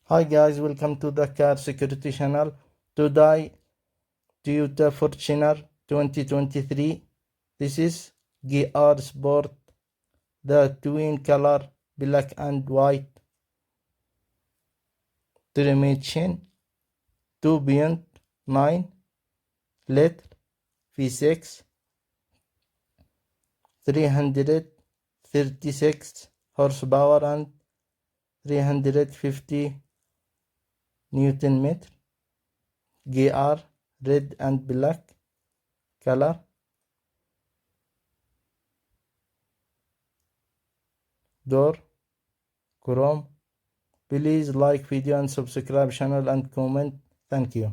Hi guys, welcome to the Car Security channel. Today, Toyota Fortuner 2023. This is GR Sport, the twin color black and white Dimension 2.9 liter V6 336 horsepower and 350 Newton meter. GR red and black color. Door chrome. Please like video and subscribe channel and comment. Thank you.